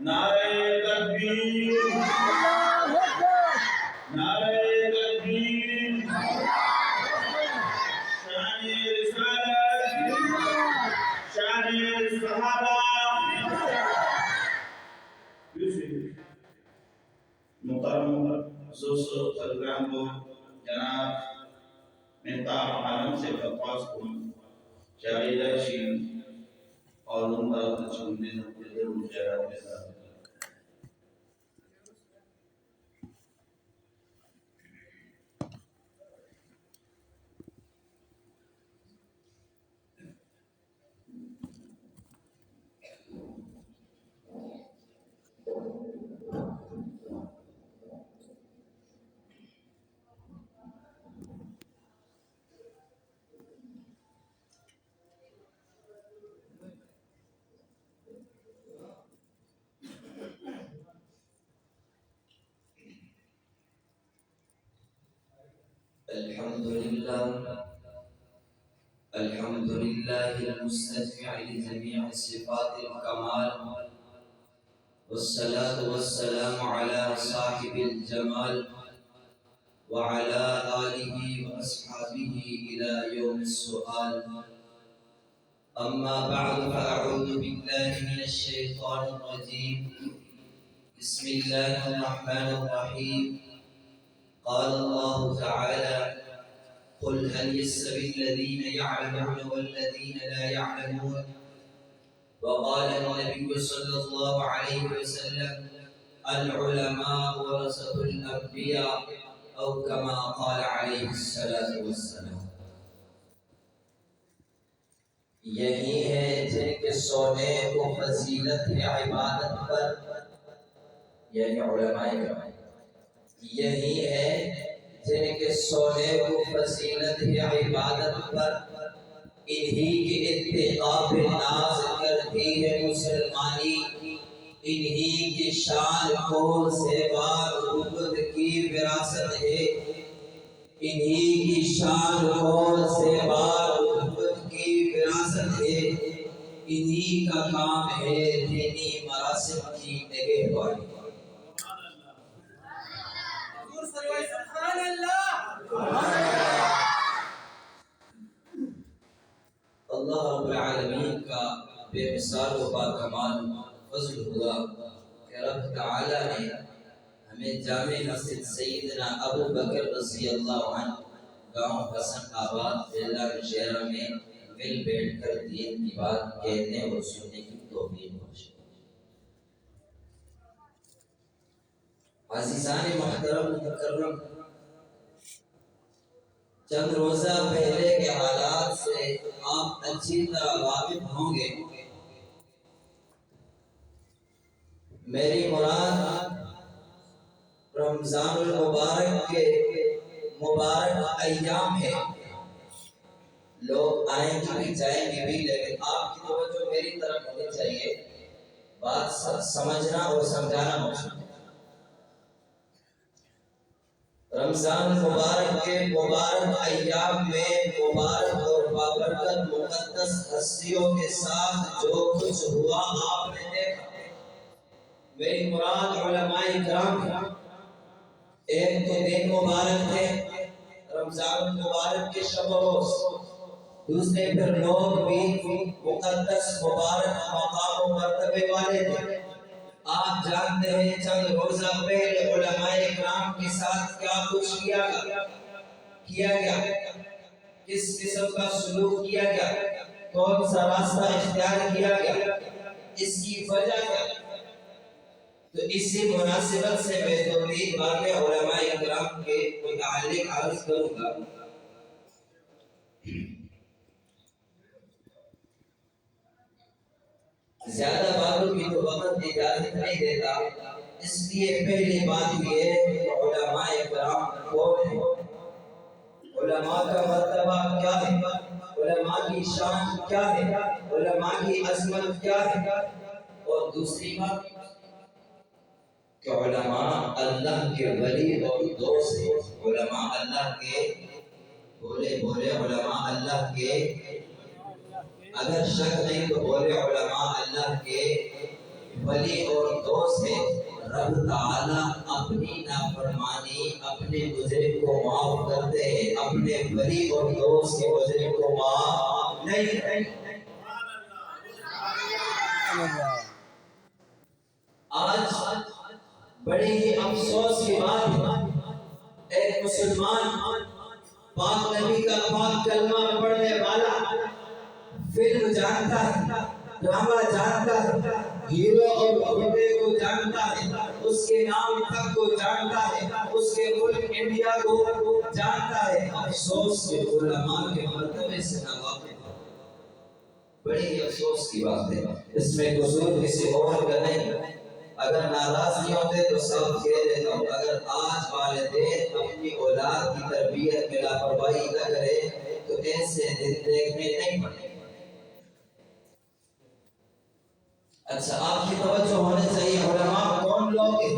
نعرہ تکبیر، نعرہ تکبیر، شان رسالت، شان صحابہ۔ محترم حضور پروگرام کو جناب مہتاب عالم سے درخواست کروں شاعر شیر اور ان پر چندے نقطے مجاہدات کے ساتھ الحمد لله المستجمع لجميع صفات الكمال، والصلاة والسلام على صاحب الجمال وعلى آله وأصحابه إلى يوم السؤال. أما بعد فأعوذ بالله من الشيطان الرجيم. بسم الله الرحمن الرحيم. قال الله تعالى: قل هل يستوي الذين يعلمون والذين لا يعلمون. وقال النبي صلى الله عليه وسلم: العلماء ورثة الأنبياء، أو كما قال عليه الصلاة والسلام. یہی ہے جن کے سونے کو فضیلت ہے عبادت پر، یعنی علماء کرام. یہی ہے جن کے سونے کو فضیلت ہے عبادت پر، انہی کے اتقاء پہ ناز کرتی ہے مسلمانی. انہی کی شان کو زیبار عبد کی وراثت ہے. انہی کی شان کو زیبار عبد کی وراثت ہے. انہی کا کام ہے دینی مراسم کی نگہبانی. سبحان اللہ. اللہ رب العالمین کا بے مثال و باکمال فضل ہوا کہ رب تعالی نے ہمیں جامع مسجد سیدنا ابو بکر رضی اللہ عنہ گاؤں حسن آباد ضلع شہرہ میں مل بیٹھ کر دین کی بات کہنے اور سننے کی توفیق بخشی. عزیزان محترم مکرم، چند روزہ پہلے کے حالات سے آپ اچھی طرح واقف ہوں گے. میری مراد رمضان المبارک کے مبارک ایام ہے. لوگ آئیں گے بھی جائیں گے بھی، لیکن آپ کی توجہ میری طرف ہونی چاہیے. بات سمجھنا اور سمجھانا مقصود ہے. رمضان مبارک کے مبارک ایام میں مبارک اور بابرکت مقدس ہستیوں کے ساتھ جو کچھ ہوا آپ نے دیکھا. میری مراد علماء کرام ہے. ایک تو دن مبارک تھے رمضان مبارک کے شب و روز، دوسرے پھر لوگ بھی مقدس مبارک مقام و مرتبے والے تھے. آپ جانتے ہیں چند روزہ پہلے علماء کرام کے ساتھ کیا کچھ کیا گیا، کس قسم کا سلوک کیا گیا، کون سا راستہ اختیار کیا گیا، اس کی وجہ کیا. تو اسی مناسبت سے میں دو تین باتیں علماء کرام کے متعلق عرض کروں گا. زیادہ باتوں کی تو وقت اجازت نہیں دیتا، اس لیے پہلی بات یہ ہے کہ علماء کرام کون ہیں، علماء کا مرتبہ کیا ہے، علماء کی شان کیا ہے، علماء کی عظمت کیا ہے. اور دوسری بات کہ علماء اللہ کے ولی اور دوست ہیں. علماء اللہ کے بولے علماء اللہ کے، اگر شک نہیں تو بولے علماء اللہ کے ولی اور دوست ہے، رب تعالیٰ اپنی نافرمانی اپنے مجرم کو معاف کرتے ہیں، اپنے ولی اور دوست کے مجرم کو معاف نہیں کرتے۔ آج بڑی ہی افسوس کی بات ہے، ایک مسلمان پاک نبی کا پاک کلمہ پڑھنے والا فلم جانتا ہے، ڈرامہ جانتا ہے، ہیرو اور گھوڑے کو جانتا ہے، اس کے نام تک کو جانتا ہے، اس کے ملک انڈیا کو جانتا ہے، افسوس کے علماء کے مرتبے سے ناواقف ہے۔ بڑی ہی افسوس کی بات ہے، اس میں قصور کسی اور کا نہیں۔ اگر ناراض نہیں ہوتے تو سب کہہ دیتا ہوں، اگر آج والدین اپنی اولاد کی تربیت میں لاپرواہی نہ کرے تو ایسے دن دیکھنے نہیں پڑتے۔ اچھا، آپ کی توجہ ہونے چاہیے، علماء کون لوگ ہیں،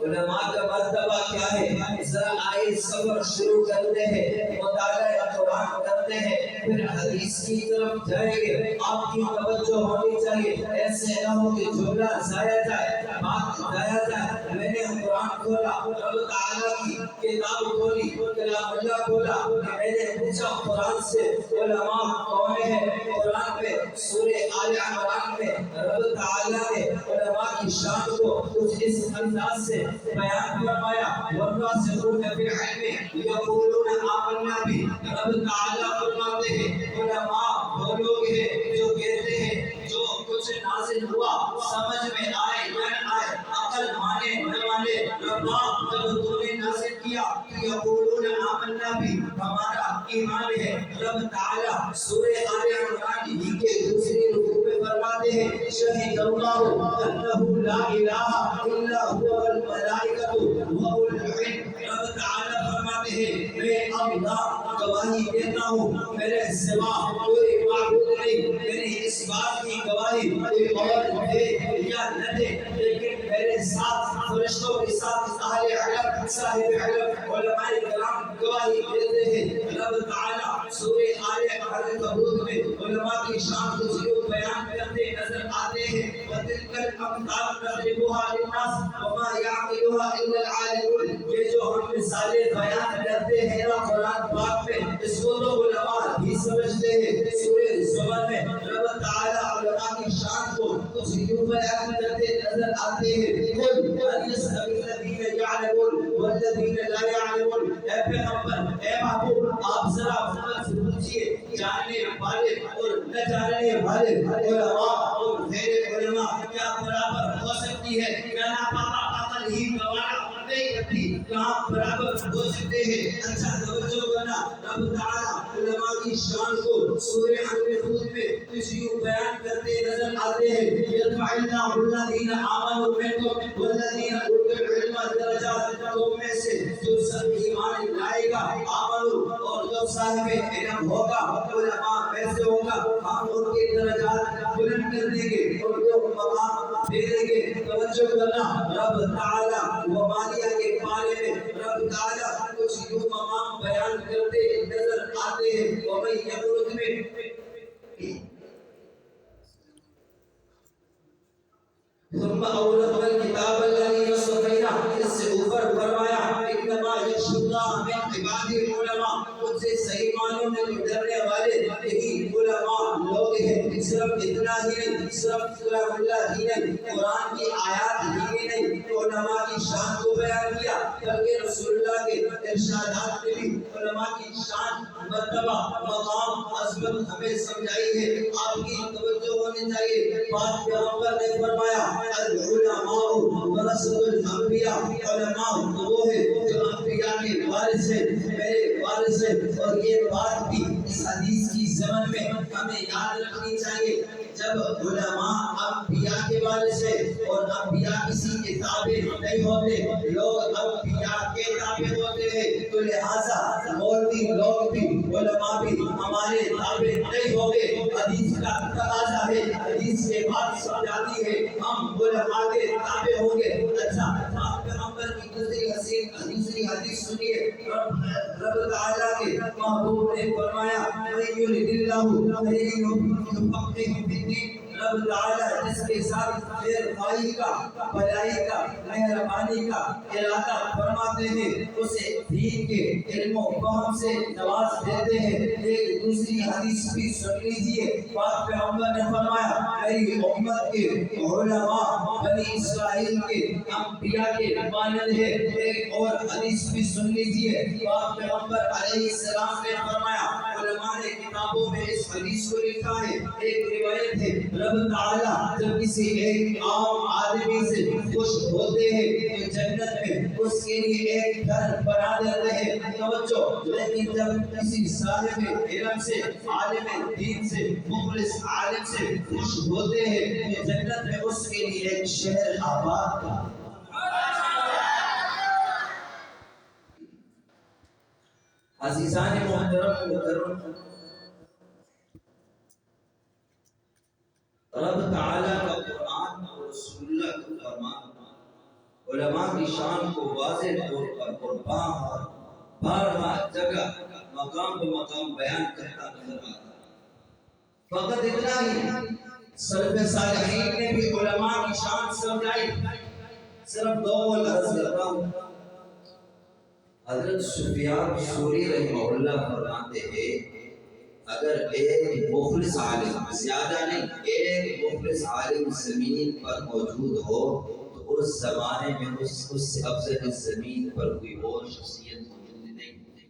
علماء کا مرتبہ کیا ہے؟ ذرا آئے سفر شروع کرتے ہیں، مطالعہ قرآن کرتے ہیں، پھر حدیث کی طرف جائیں گے۔ آپ کی توجہ ہونی چاہیے، ایسے نہ ہو کہ جملہ ضائع جائے، بات ضائع جائے۔ میں نے قرآن کھولا، رب تعالیٰ کی کتاب کھولی، کلام اللہ کھولا، کہ میں نے پوچھا قرآن سے علماء کون ہیں؟ قرآن میں سورہ آل عمران میں رب تعالیٰ نے علماء کی شان کو کچھ اس انداز سے بیان فرمایا، والراسخون فی العلم یقولون آمنا بہ۔ رب تعالیٰ فرماتے ہیں علماء وہ لوگ ہیں جو کہتے ہیں جو کچھ نازل ہوا سمجھ میں آئے یا نہ آئے، عقل مانے نہ مانے، ربا جب تم نے نازل کیا یقولون آمنا بہ، ہمارا ایمان ہے۔ رب تعالیٰ سورہ آل عمران ہی کے دوسری رکوع میں فرماتے ہیں شہد اللہ انہ لا الہ الا هو والملائکۃ واولو العلم۔ رب تعالیٰ فرماتے ہیں میں اللہ گواہی دیتا ہوں میرے سوا کوئی معبود نہیں، میری اس بات کی گواہی کوئی اور دے یا نہ دے، لیکن میرے ساتھ فرشتوں کے ساتھ اہل علم صاحب علم علماء کرام گواہی دیتے ہیں۔ رب تعالیٰ سورہ آل عنکبوت میں علماء کی شان کو ضرور بیان کرتے نظر آتے ہیں، وَتِلْكَ الْأَمْثَالُ نَضْرِبُهَا لِلنَّاسِ وَمَا يَعْقِلُهَا إِلَّا الْعَالِمُونَ۔ یہ جو ہم مثالیں بیان کرتے ہیں نا قرآن پاک میں، اس کو تو علماء بھی سمجھتے ہیں۔ سورہ زمر میں رب تعالیٰ علماء کی شان کو کچھ یوں بیان کرتے نظر آتے ہیں، قُلْ هَلْ يَسْتَوِي الَّذِينَ يَعْلَمُونَ وَالَّذِينَ لَا يَعْلَمُونَ۔ اے پیغمبر، اے محبوب، آپ ذرا محمد سے پوچھئے جاننے والے اور نہ جاننے والے علماء اور غیر علماء کیا برابر ہو سکتی ہے؟ کیا ناپاک عقل ہی گوارا نہیں کرتی؟ کہاں برابر ہو سکتے ہیں؟ اچھا توجہ کرنا، رب تعالیٰ علماء کی شان کو سورہ عنکبوت میں کچھ یوں بیان کرتے نظر آتے ہیں یرفع اللہ الذین آمنوا منکم والذین اوتوا العلم درجات۔ تم میں سے جو سب ایمان لائے گا آمنوا اور جو صاحب علم ہوگا علماء میں سے ہوگا، ہم ان کے درجات بلند کر دیں گے، ان کو مقام دے دیں گے۔ توجہ کرنا، رب تعالیٰ ومالیہ کے بارے میں رب تعالیٰ کچھ یوں مقام بیان کرتے نظر آتے ہیں، وَمَن يَقْنُتْ ثم اورثنا الكتاب الذي اصطفينا، اس سے اوپر فرمایا انما یخشى الله من عباده العلماء، ان سے صحیح معنوں میں ڈرنے والے یہی علماء لوگ ہیں۔ صرف اتنا ہی نہیں، صرف کلام اللہ ہی نہیں، قرآن کی آیات ہی نہیں علماء کی شان کو بیان کیا، بلکہ رسول اللہ کے ارشادات میں بھی علماء کی شان، مرتبہ، مقام، عظمت ہمیں سمجھائی ہے۔ آپ کی توجہ ہونی چاہیے، بات پیغمبر نے فرمایا العلماء ورثۃ الانبیاء، علماء وہ ہے جو انبیاء کے وارث ہیں، میرے وارث ہیں۔ اور یہ بات بھی اس حدیث کی ضمن میں ہمیں یاد رکھنی چاہیے، جب علماء انبیاء کے وارث ہیں اور انبیاء کسی کے تابع نہیں ہوتے، لوگ انبیاء کے تابع ہوتے ہیں، تو لہٰذا مولوی لوگ بھی علماء بھی ہمارے تابع نہیں ہوں گے۔ حدیث کا تقاضا ہے، حدیث کے بعد سمجھاتی ہے ہم علماء کے تابع ہوں گے۔ اچھا، آپ پیغمبر کی دوسری حدیث سنیے، رب تعالیٰ کے محبوب نے فرمایا من یرد اللہ ان یفقهه فی الدین، رب تعالیٰ جس کے ساتھ خیر خواہی کا، بھلائی کا، مہربانی کا ارادہ فرماتے ہیں اسے دین کے علم و فہم سے نواز دیتے ہیں۔ ایک دوسری حدیث بھی سن لیجیے، پاک پیغمبر نے فرمایا میری امت کے علماء بنی اسرائیل کے انبیاء کے مانند ہے۔ ایک اور حدیث بھی سن لیجیے، پاک پیغمبر علیہ السلام نے فرمایا، علماء نے کتابوں میں اس حدیث کو لکھا ہے، ایک روایت ہے، رب تعالیٰ جب کسی ایک عام آدمی سے خوش ہوتے ہیں تو جنت میں اس کے لیے ایک گھر بنا دیتے ہیں۔ توجہ، لیکن جب کسی صاحب علم سے، عالم دین سے، مخلص عالم سے خوش ہوتے ہیں تو جنت میں اس کے لیے ایک شہر آباد کا۔ عزیزان محترم، رب تعالیٰ کا قرآن اور رسول اللہ کا فرمان علماء کی شان کو واضح طور پر اور بارہا جگہ مقام پہ مقام بیان کرتا نظر آتا ہے۔ فقط اتنا ہی سلف صالحین نے بھی علماء کی شان سمجھائی۔ صرف دو لفظ کرتا ہوں۔ حضرت سفیان ثوری رحمہ اللہ فرماتے ہیں اگر ایک مخلص عالم، زیادہ نہیں، ایک مخلص عالم زمین پر موجود ہو تو اس زمانے میں اس سے افضل زمین پر کوئی اور شخصیت موجود نہیں ہوتی۔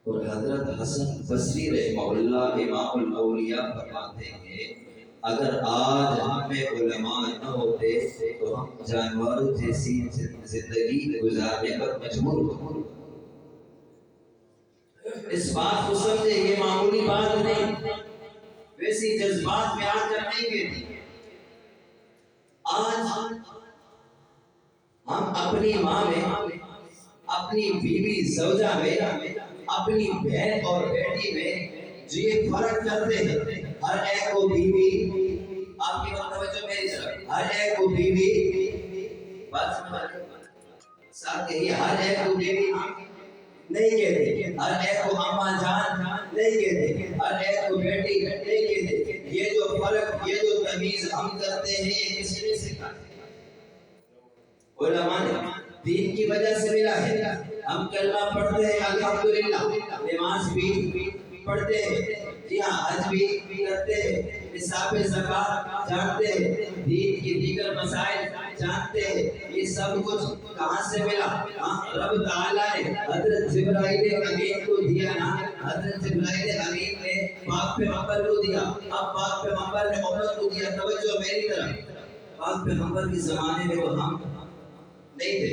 اور حضرت حسن بصری رحمہ اللہ امام الاولیاء فرماتے ہیں اگر آج ہم میں علماء نہ ہوتے تو ہم جانوروں جیسی زندگی گزارنے پر مجبور ہوتے۔ اس بات کو سمجھے، یہ معمولی بات نہیں، ویسی جذبات میں آ کر نہیں کہتی۔ آج ہم اپنی ماں میں، اپنی بیوی زوجہ میں، اپنی بہن اور بیٹی میں جو یہ فرق کرتے ہیں، ہر ایک کو بیوی، آپ کی توجہ میری طرف، ہر ایک کو بیوی، بات سمجھ ساتھ کہیے، ہر ایک کو بیوی نہیں کہتے، ہر ایک کو اماں جان نہیں کہتے، ہر ایک کو بیٹی نہیں کہتے۔ یہ جو فرق، یہ جو تمیز ہم کرتے ہیں یہ کسی نے سکھایا؟ علماء نے دین کی وجہ سے ملا ہے۔ ہم کلمہ پڑھتے ہیں الحمدللہ، نماز بھی پڑھتے ہیں، جی ہاں حج بھی کرتے ہیں، نصاب زکوٰۃ جانتے ہیں، دین کی دیگر مسائل جانتے ہیں۔ یہ سب کچھ کہاں سے ملا؟ رب تعالیٰ نے حضرت جبرائیل امین کو دیا نا، حضرت جبرائیل امین نے پاک پیغمبر کو دیا، اب پاک پیغمبر نے امت کو دیا۔ توجہ میری طرف، پاک پیغمبر کے زمانے میں تو ہم نہیں تھے،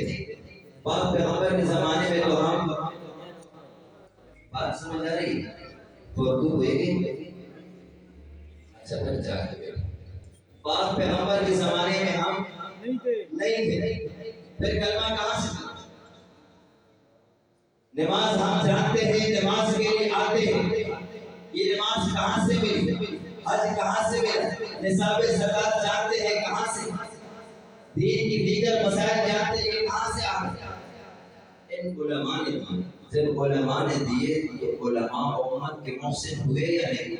پاک پیغمبر کے زمانے میں تو ہم، بات سمجھ آ رہی ہے؟ اردو ہوئے گی؟ اچھا پھر جا کے پاک پیغمبر کے زمانے میں ہم نہیں تھے، پھر کلمہ کہاں سے ملا؟ نماز ہم جانتے ہیں، نماز کے لیے آتے ہیں، یہ نماز کہاں سے ملی؟ حج کہاں سے ملا؟ نصاب زکوٰۃ جانتے ہیں کہاں سے؟ دین کی دیگر مسائل جانتے ہیں کہاں سے آ گئے؟ ان علماء نے دیے۔ جب علماء نے دیے تو علماء امت کے محسن ہوئے یا نہیں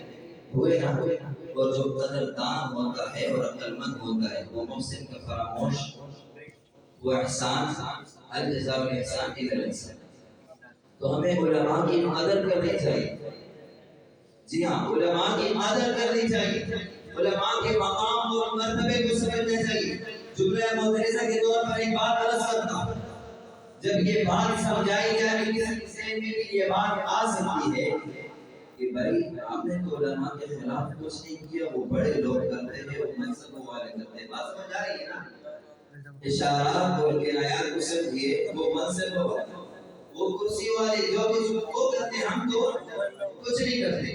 ہوئے؟ نہ ہوئے۔ اور جو قدردان ہوتا ہے اور عقل مند ہوتا ہے وہ محسن کا فراموش، وہ احسان، الجزاء الاحسان الا الاحسان۔ تو ہمیں علماء کی قدر کرنی چاہیے، جی ہاں علماء کی قدر کرنی چاہیے، علماء کے مقام اور مرتبے کو سمجھنا چاہیے۔ جملہ مدرسہ کے طور پر ایک بات عرض کرتا ہوں، جب یہ بات سمجھائی جائے کسی سے بھی یہ بات آ سکتی ہے کہ بھائی ہم نے تو علماء کے خلاف کچھ نہیں کیا، وہ بڑے لوگ کرتے ہیں، وہ منصبوں والے کرتے ہیں، بات سمجھ آ رہی ہے نا؟ اشارات اور کنایات کو سمجھیے، وہ منصب والے، وہ کرسی والے جو بھی وہ کرتے ہیں، ہم تو کچھ نہیں کرتے۔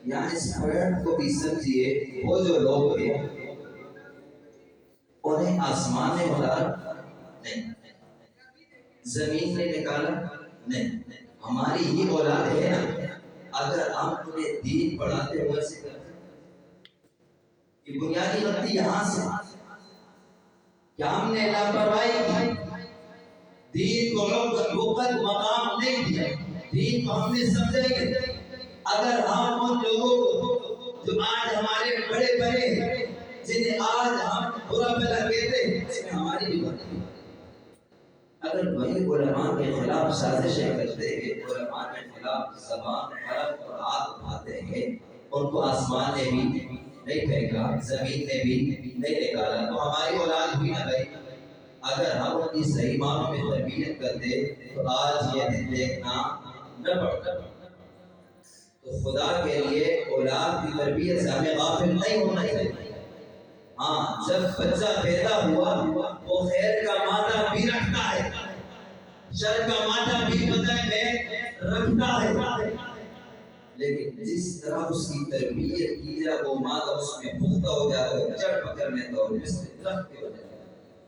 یہاں اس پوائنٹ کو بھی سمجھیے، وہ جو لوگ ہیں انہیں آسمان نے اتارا نہیں، زمین نے نکالا نہیں، ہماری ہی اولاد ہے نا، اگر ہم انہیں دین پڑھاتے ہوئے سے کرتے، یہ بنیادی غلطی یہاں سے کہ ہم نے لاپرواہی کی، دین کو وقت مقام نہیں دیا، دین کو ہم نے سمجھا ہی نہیں۔ اگر ہم ان لوگوں کو جو آج ہمارے بڑے بڑے جنہیں آج ہم برا بھلا کہتے ہیں، اس میں ہماری بھی غلطی ہے۔ اگر وہی علماء کے خلاف سازشیں کرتے ہیں، علماء کے خلاف زبان حرف اور ہاتھ اٹھاتے ہیں، ان کو آسمان نے بھی نہیں پھینکا، زمین نے بھی نہیں نکالا، تو ہماری اولاد ہوئی نہ گئی۔ اگر ہم ان کی صحیح معنوں میں تربیت کرتے تو آج یہ دن دیکھنا نہ پڑتا۔ تو خدا کے لیے اولاد کی تربیت سے ہمیں غافل نہیں ہونا چاہیے۔ ہاں، جب بچہ پیدا ہوا وہ خیر کا مادہ بھی رکھتا ہے، شر کا مادہ بھی بدن میں رکھتا ہے، لیکن جس طرح اس کی تربیت کی جائے وہ مادہ اس میں پختہ ہو جاتا ہے، جڑ پکڑ لیتا ہے اور مثل درخت کے ہو جاتا ہے۔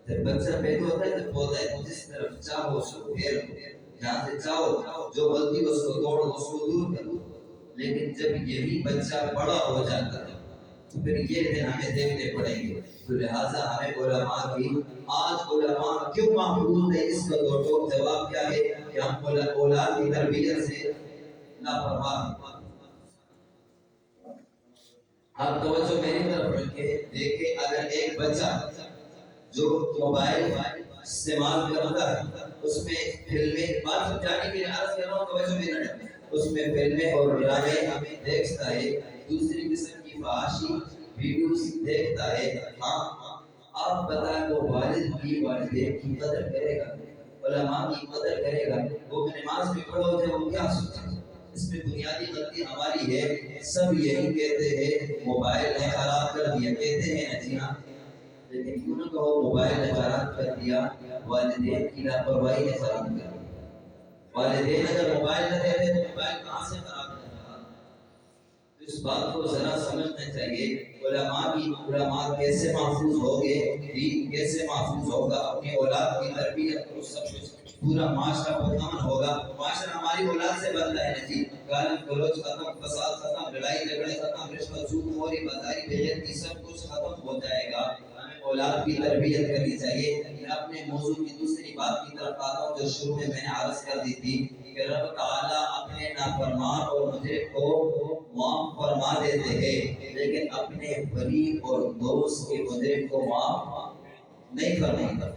جب بچہ پیدا ہوتا ہے تو پودا ہے، جس طرف چاہو اس کو پھیر دو، جہاں سے چاہو جو غلطی اس کو توڑ اس کو دور کرو۔ لیکن جب یہی بچہ بڑا ہو جاتا ہے تو پھر یہ دن ہمیں دیکھنے پڑیں گے۔ تو لہٰذا ہمیں علماء کی، آج علماء کیوں محفوظ ہے، اس کا دو جواب کیا ہے کہ ہم اولاد کی تربیت سے لاپرواہ ہیں۔ آپ توجہ میری طرف رکھیں، دیکھیں اگر ایک بچہ جو موبائل استعمال کرتا ہے اس میں فلمیں، بات جانے کے لیے عرض کر رہا ہوں، توجہ میری رکھیں، اس میں فلمیں اور ڈرامے دیکھتا ہے، دوسری قسم کی فحاشی ویڈیوز دیکھتا ہے، ہاں آپ بتائیں وہ والد کی والدین کی قدر کرے گا، علماء کی قدر کرے گا، وہ نماز میں کھڑا ہو جائے وہ کیا سوچے؟ اس میں بنیادی غلطی ہماری ہے۔ سب یہی کہتے ہیں موبائل نے خراب کر دیا، کہتے ہیں نا جی ہاں، لیکن کیوں نہ کہو موبائل نے خراب کر دیا، والدین کی لاپرواہی نے خراب کر دیا۔ والدین اگر موبائل نہ دیتے تو موبائل کہاں سے خراب کرتا؟ اس بات کو ذرا سمجھنا چاہیے۔ علماء کیسے محفوظ ہوگے، دین کیسے محفوظ ہوگا، اپنی اولاد کی تربیت کو سب کچھ، پورا معاشرہ پرامن ہوگا۔ معاشرہ ہماری اولاد سے بنتا ہے نا جی، گالی گلوچ ختم، فساد ختم، لڑائی جھگڑے ختم، رشوت جھوٹ خوری بدکاری بے غیرتی سب کچھ ختم ہو جائے گا۔ ہمیں اولاد کی تربیت کرنی چاہیے۔ میں اپنے موضوع کی دوسری بات کی طرف آتا ہوں جو شروع میں نے عرض کر دی تھی کہ رب تعالیٰ اپنے نافرمان اور مجرم کو معاف فرما دیتے ہیں، لیکن اپنے ولی اور دوست کے مجرم کو معاف نہیں فرماتا۔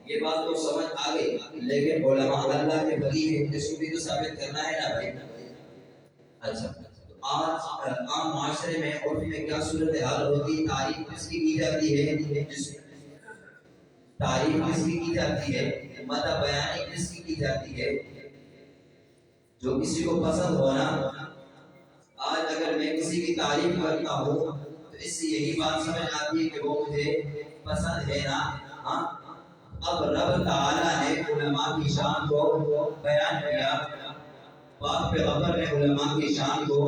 یہ بات تو سمجھ آ گئی، لیکن علماء اللہ کے ولی ہیں، اس کو بھی تو ثابت کرنا ہے نا بھائی۔ اچھا، آج عام معاشرے میں عرف میں کیا صورتحال ہوتی، تعریف کس کی جاتی ہے، تعریف کس کی جاتی ہے، مدح بیانی کس کی جاتی ہے، جو کسی کو پسند ہونا۔ آج اگر میں کسی کی تعریف کرتا ہوں تو اس سے یہی بات سمجھ آتی ہے کہ وہ مجھے پسند ہے نا۔ ہاں، اب رب تعالیٰ نے علماء کی شان کو بیان کیا، پاک پیغمبر نے علماء کی شان کو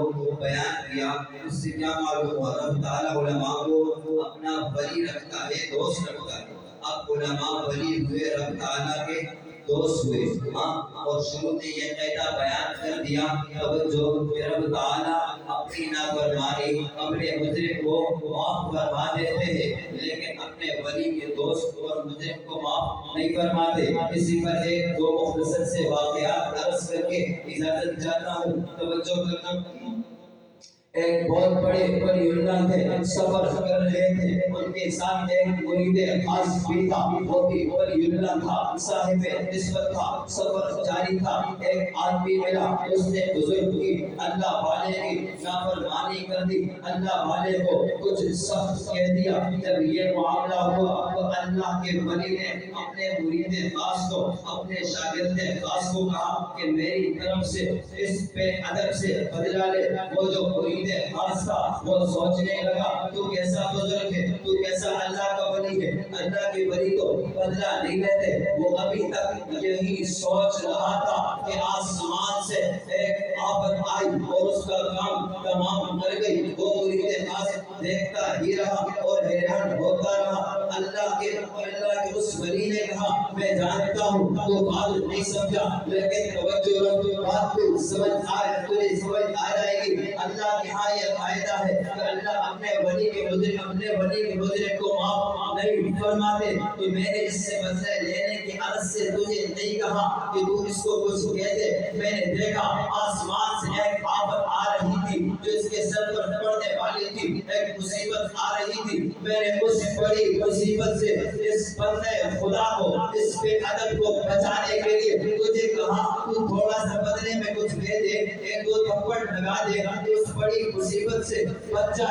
بیان کیا، اس سے کیا معلوم ہوا؟ رب تعالیٰ علماء کو اپنا ولی رکھتا ہے، دوست رکھتا ہے۔ اب علماء ولی ہوئے، رب تعالیٰ کے دوست ہوئے، ہاں، اور شروع میں یہ قاعدہ بیان کر دیا توجہ کہ رب تعالیٰ اپنی نافرمانی اپنے مجرم کو معاف فرما دیتے ہیں، لیکن اپنے ولی کے دوست اور مجرم کو معاف نہیں فرماتے۔ اسی پر ایک دو مختصر سے واقعات عرض کر کے اجازت چاہتا ہوں، توجہ کرنا۔ ایک بہت بڑے ولی اللہ تھے، سفر کر رہے تھے، ان کے ساتھ ایک مرید خاص بھی تھا، وہ بھی ولی اللہ تھا، صاحب نسبت تھا، سفر جاری تھا۔ ایک آدمی ملا، اس نے بزرگ کی اللہ والے کی نافرمانی کر دی، اللہ والے کو کچھ سخت کہہ دیا۔ جب یہ معاملہ ہوا تو اللہ کے ولی نے اپنے مرید خاص کو، اپنے شاگرد خاص کو کہا کہ میری طرف سے اس بے ادب سے بدلہ لے۔ وہ جو مرید خاص تھا وہ سوچنے لگا تو کیسا بزرگ ہے، تو کیسا اللہ کا ولی ہے، اللہ کے ولی تو بدلہ نہیں لیتے۔ وہ ابھی تک یہی سوچ رہا تھا کہ آسمان سے ایک آفت آئی اور اس کا کام تمام کر گئی۔ وہ مرید خاص دیکھتا ہی رہا اور حیران ہوتا رہا۔ اللہ کے اس ولی نے کہا میں جانتا ہوں تو بات نہیں سمجھا، لیکن توجہ رکھو، بات کو سمجھ آ جائے گی۔ اللہ کے ہاں یہ قاعدہ ہے کہ اللہ اپنے ولی کے مجرم کو معاف نہیں فرماتے۔ تو میں نے اس سے بدلہ لینے کی غرض سے تجھے نہیں کہا کہ تو اس کو کچھ کہہ دے. میں نے دیکھا آسمان سے ایک آفت آ رہی تھی جو اس کے سر پر پڑنے والی تھی. ایک مصیبت آ رہی تھی. میں نے اس بڑی مصیبت سے اس بندے خدا کو, اس بے ادب کو بچانے کے لیے تجھے کہا تو تھوڑا سا بدلے میں کچھ دے دے, ایک دو تھپڑ لگا دے, اس بڑی مصیبت سے بچ جا.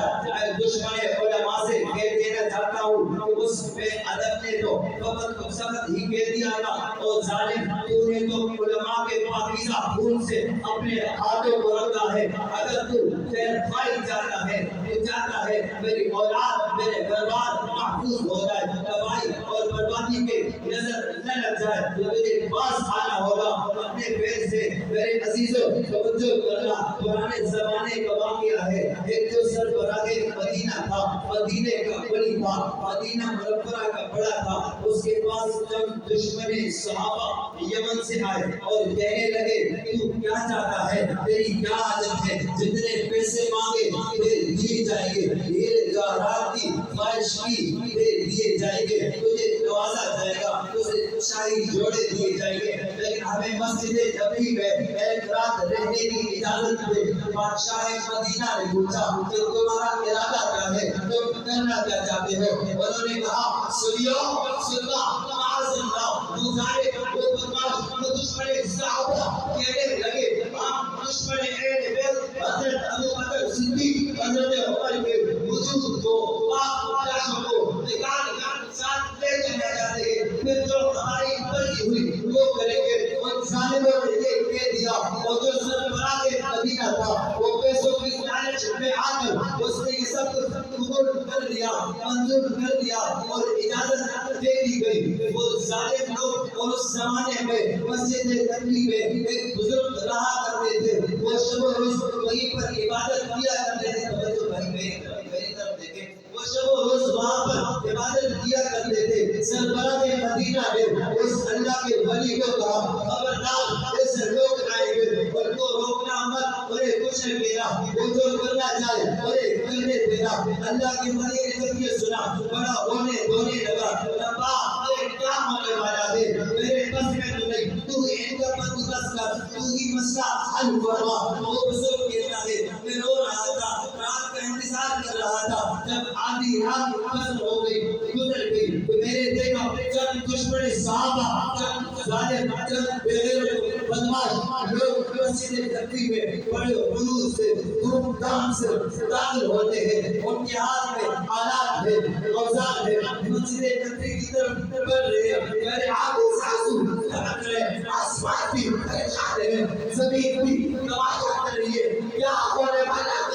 دشمن علماء سے کہہ دینا چاہتا ہوں کہ اس بے ادب نے تو وقت کو سخت ہی کہہ دیا تھا, اور ظالم تو نے تو علماء کے پاکیزہ خون سے اپنے ہاتھوں کو رنگا ہے. اگر تو خیر خواہی چاہتا ہے, تو چاہتا ہے میری اولاد میرے گھر بار محفوظ ہو جائے, تباہی اور بربادی کے نظر نہ لگ جائے, تو مجھے پاس آنا ہوگا اپنے پیر سے. میرے عزیزوں توجہ کرنا, پرانے زمانے کا واقعہ ہے. ایک جو سربراہ مدینہ تھا, مدینے کا ولی تھا, مدینہ منورہ کا بڑا تھا. اس کے پاس چند دشمن صحابہ یمن سے آئے اور کہنے لگے تو کیا چاہتا ہے, تیری کیا عادت ہے, جتنے پیسے مانگے دیے جائیں گے, یہ جواہرات کی خواہش کی دیے جائیں گے, تجھے نوازا جائے گا, تجھے شاہی جوڑے دیے جائیں گے, لیکن ہمیں مسجد نبوی میں ایک رات رہنے کی اجازت دے. بادشاہ مدینہ نے پوچھا کہ تمہارا ارادہ کیا ہے, تم کرنا کیا چاہتے ہو؟ انہوں نے کہا سنیو سننا معاذ اللہ, تو جائے وہ بدماش دشمن صحابہ کہنے لگے ہم دشمن اہل بیت حضرت ابو بکر صدیق حضرت عمر کے وجود کو پاک لاشوں کو نکال کر ساتھ لے جانا چاہتے ہیں, پھر جو ہماری مرضی ہوئی وہ کریں گے. ان ظالموں نے یہ کہہ دیا, اور جو سربراہ مدینہ تھا وہ پیسوں کی لالچ میں آ کر اس نے یہ سب قبول کر لیا, منظور کر لیا اور اجازت دے دی گئی. وہ ظالم لوگ اور اس زمانے میں مسجد نبوی میں ایک بزرگ رہا کرتے تھے, وہ شب و روز وہیں پر عبادت کیا کرتے تھے. توجہ بھائی میری طرف دیکھیں, وہ شب و روز وہاں پر عبادت کیا کرتے تھے. سربراہ مدینہ نے اس اللہ کے ولی کو کہا خبردار ایسے لوگ آئیں گے, ان کو روکنا مت, انہیں کچھ نہیں دینا, وہ جو کرنا چاہے انہیں کرنے دینا. اللہ کے ولی نے جب یہ سنا بڑا رونے لگا, ربا ارے کیا ہونے والا ہے, میرے بس میں تو نہیں, تو ہی ان کا بندوبست کر, تو ہی مسئلہ حل فرما. وہ بزرگ کہتا ہے میں رو رہا تھا, رات کا انتظار کر رہا تھا, جب آدھی رات فجر ہو گئی گزر گئی تو میرے دیکھا چند دشمن صحابہ, چند ظالم, چند بغیر بدماش لوگ مسجد نبوی میں بڑے خلوص سے دھوم دھام سے داخل ہوتے ہیں. ان کے ہاتھ میں آلات ہے, اوزار ہے, مسجد نبوی کی طرف بڑھ رہے ہیں. میرے آنکھوں سے آنسو ٹپک رہے ہیں, آسمان بھی پریشان ہے, زمین بھی تماشا کر رہی ہے, کیا ہونے والا ہے.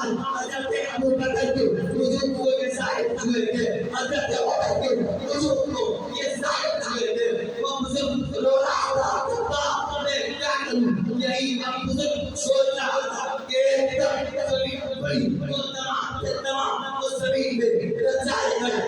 حضرت ابو بکر کے بزرگ کو یہ ظاہر ہوئے تھے, حضرت عمر کے بزرگ کو یہ ظاہر ہوئے تھے. وہ بزرگ رو رہا تھا, میں کیا کروں, یہی بزرگ سوچ رہا تھا کہ زمین بڑی وہ تمام وہ زمین میں رچائے گئے.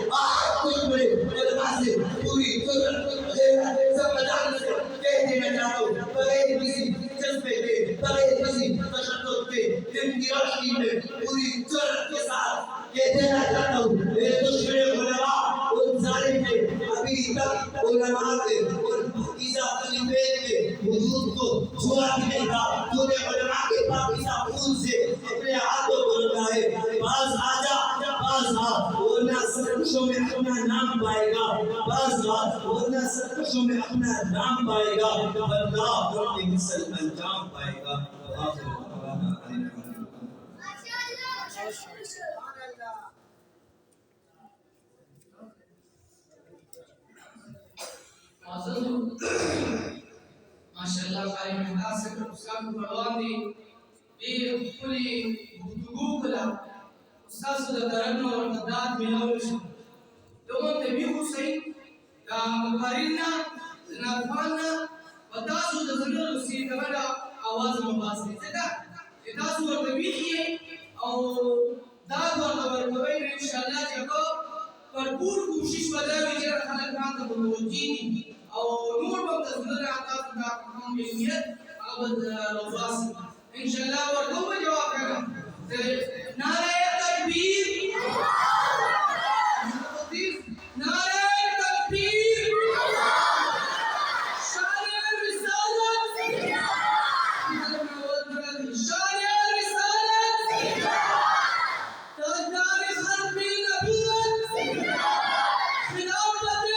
کچھ بڑے علماء سے پوری سب مدارس سے کہہ دینا چاہتا ہوں, بغیر کسی جذبے کے, بغیر کسی تشدد کے, دن کی روشنی میں پوری جرأت کے ساتھ کہہ دینا چاہتا ہوں میرے دشمن علماء ان ظالم نے ابھی تک علماء کے اور پاکیزہ خلیفے کے وجود کو چھوڑا بھی نہیں تھا. تو نے علماء کے پاکیزہ خون سے اپنے ہاتھوں کو رکھا ہے. باز آ جا, باز آ, ورنہ سرکشوں میں اپنا نام پائے گا, باز آ, ورنہ سرکشوں میں اپنا نام پائے گا, بندہ اپنے مثل انجام پائے گا. ماشاءاللہ قاری محتاج سے استاد کو پروان دی یہ کلی گفتگو کلا استاد صدا درن اور مداد ملاوش دوم تبی حسین دا مقارننا نافانا وتاسو دزنر سی کبدا آواز مباسي زدا تاسو ورته ویخی او دا ورته ورکوي ان شاء الله چې کو بھرپور کوشش وکړي چې خلک ځان ته متوجي او نور به تاسو تاسو دا کوم نیت او لوباس ان شاء الله ورته جواب کړم نعرہ تکبیر نعرہ تکبیر جاؤ